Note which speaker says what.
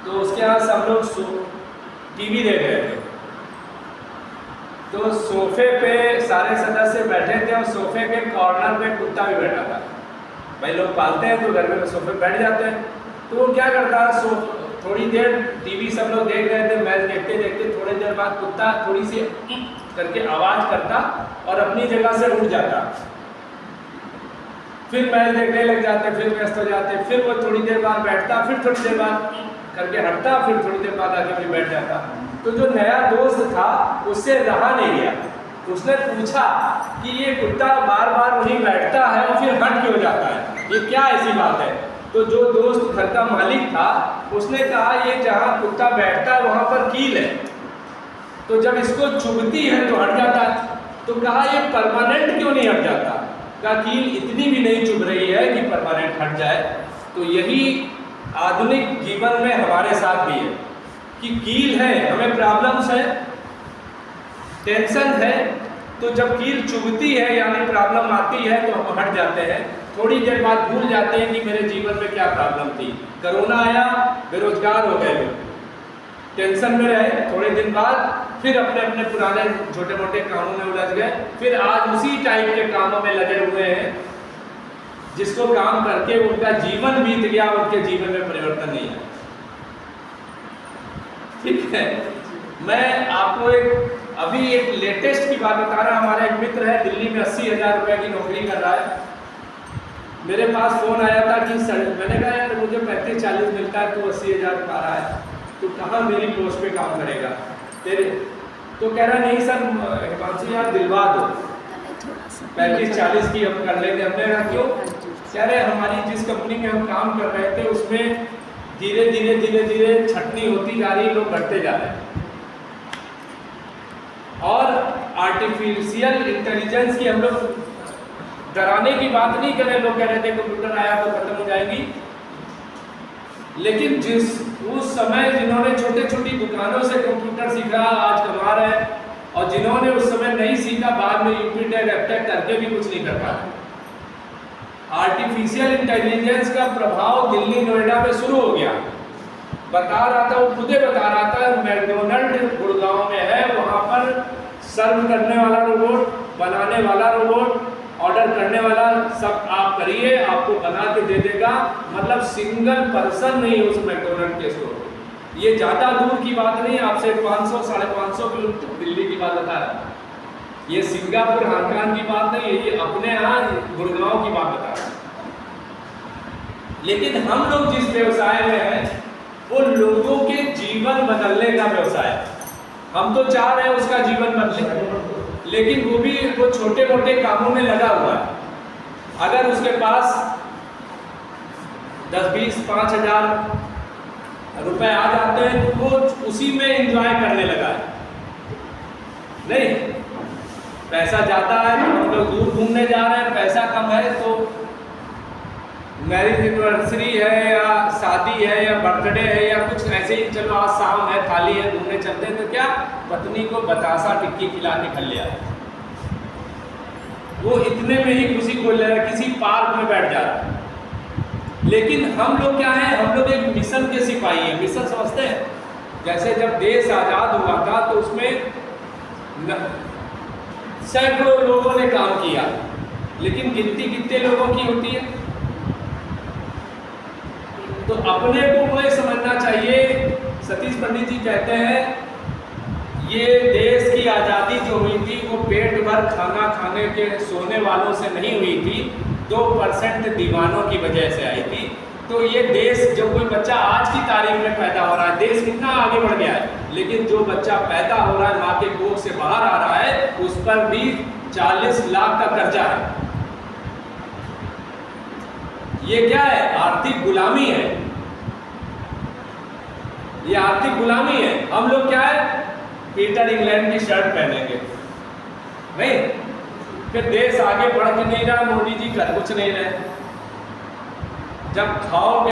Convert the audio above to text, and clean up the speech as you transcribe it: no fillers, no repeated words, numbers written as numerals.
Speaker 1: तो उसके यहाँ सब लोग टीवी देख रहे थे। तो सोफे पे सारे सदस्य बैठे थे और सोफे के कॉर्नर पे कुत्ता भी बैठा था। भाई लोग पालते हैं तो घर में सोफे पे बैठ जाते हैं। तो वो क्या करता, थोड़ी देर टीवी सब लोग देख रहे थे, मैच देखते देखते थोड़ी देर बाद कुत्ता थोड़ी सी करके आवाज़ करता और अपनी जगह से उठ जाता। फिर मैच देखने लग जाते, फिर व्यस्त हो जाते, फिर वो थोड़ी देर बाद बैठता, फिर थोड़ी देर बाद करके हटता, फिर थोड़ी देर बाद आके फिर बैठ जाता। तो जो नया दोस्त था उससे रहा नहीं गया, उसने पूछा कि ये कुत्ता बार बार वहीं बैठता है और फिर हट क्यों जाता है, ये क्या ऐसी बात है। तो जो दोस्त घर का मालिक था उसने कहा ये जहाँ कुत्ता बैठता है वहाँ पर कील है, तो जब इसको चुभती है तो हट जाता है। तो कहा ये परमानेंट क्यों नहीं हट जाता, कहा कील इतनी भी नहीं चुभ रही है कि परमानेंट हट जाए। तो यही आधुनिक जीवन में हमारे साथ भी है कि कील है, हमें प्रॉब्लम्स है, टेंशन है, तो जब कील चुभती है यानी प्रॉब्लम आती है तो हम हट जाते हैं। थोड़ी देर बाद भूल जाते हैं कि मेरे जीवन में क्या प्रॉब्लम थी। कोरोना आया, बेरोजगार हो गए लोग, टेंशन में रहे, थोड़े दिन बाद फिर अपने अपने पुराने छोटे मोटे कामों में उलझ गए, फिर आज उसी टाइप के कामों में लगे हुए हैं जिसको काम करके उनका जीवन बीत गया, उनके जीवन में परिवर्तन नहीं आया। ठीक है, मैं आपको अभी एक लेटेस्ट की बात बता रहा। हमारा एक मित्र है, दिल्ली में 80,000 रुपए की नौकरी कर रहा है। मेरे पास फोन आया था कि मैंने कहा यार मुझे 35-40 मिलता है, तो 80,000 पा रहा है, तो कहाँ मेरी पोस्ट पे काम करेगा तेरे। तो कह रहा नहीं सर हिमांशु यार दिलवा दो, 35-40 की हम कर लेंगे। हमने कहा क्यों, कह रहे हमारी जिस कंपनी में हम काम कर रहे थे उसमें धीरे धीरे छटनी होती जा रही, लोग बढ़ते जा रहे हैं, और आर्टिफिशियल इंटेलिजेंस की हम लोग डराने की बात नहीं कर रहे। लोग कह रहे थे कंप्यूटर आया तो खत्म हो जाएगी, लेकिन उस समय जिन्होंने छोटे छोटी दुकानों से कंप्यूटर सीखा आज कमा रहे हैं, और जिन्होंने उस समय नहीं सीखा बाद में यूपी टेक एफटेक करके भी कुछ नहीं कर पाए। आर्टिफिशियल इंटेलिजेंस का प्रभाव दिल्ली नोएडा में शुरू हो गया। बता रहा था, वो खुदे बता रहा था, मैकडोनल्ड गुड़गांव में है, वहाँ पर सर्व करने वाला रोबोट, बनाने वाला रोबोट, ऑर्डर करने वाला, सब आप करिए आपको बना के दे देगा। मतलब सिंगल पर्सन नहीं उस मैकडोनल्ड के स्टोर में। ये ज़्यादा दूर की बात नहीं, आपसे 500-550 किलोमीटर दिल्ली की बात बता रहा है। ये सिंगापुर हांगकांग की बात नहीं है, ये अपने यहाँ गुड़गांव की बात बता रहा है। लेकिन हम लोग जिस व्यवसाय में हैं वो लोगों के जीवन बदलने का व्यवसाय है। हम तो चाह रहे हैं उसका जीवन बदले, लेकिन वो छोटे मोटे कामों में लगा हुआ है। अगर उसके पास 10-20-5,000 रुपए आ जाते हैं तो वो उसी में एंजॉय करने लगा है। नहीं, पैसा ज़्यादा है तो हम लोग दूर घूमने जा रहे हैं, पैसा कम है तो मैरिज एनिवर्सरी है या शादी है या बर्थडे है या कुछ ऐसे ही, चलो आज शाम है थाली है घूमने चलते हैं, तो क्या पत्नी को बतासा टिक्की खिला के खा लिया, वो इतने में ही खुशी को ले रहा है, किसी पार्क में बैठ जा रहा है। लेकिन हम लोग क्या है, हम लोग एक मिशन के सिपाही हैं। मिशन समझते हैं, जैसे जब देश आज़ाद हुआ था तो उसमें सैकड़ों लोगों ने काम किया, लेकिन गिनती कितने लोगों की होती है। तो अपने को ये समझना चाहिए, सतीश पंडित जी कहते हैं ये देश की आज़ादी जो हुई थी वो पेट भर खाना खाने के सोने वालों से नहीं हुई थी, 2% दीवानों की वजह से आई थी। तो ये देश, जो कोई बच्चा आज की तारीख में पैदा हो रहा है, देश कितना आगे बढ़ गया है, लेकिन जो बच्चा पैदा हो रहा है माँ के कोख से बाहर आ रहा है उस पर भी 40 लाख का कर्जा है। ये क्या है, आर्थिक गुलामी है, ये आर्थिक गुलामी है। हम लोग क्या है, पीटर इंग्लैंड की शर्ट पहनेंगे, नहीं, फिर देश आगे बढ़ के नहीं रहा, मोदी जी कर कुछ नहीं रहे। जब खाओगे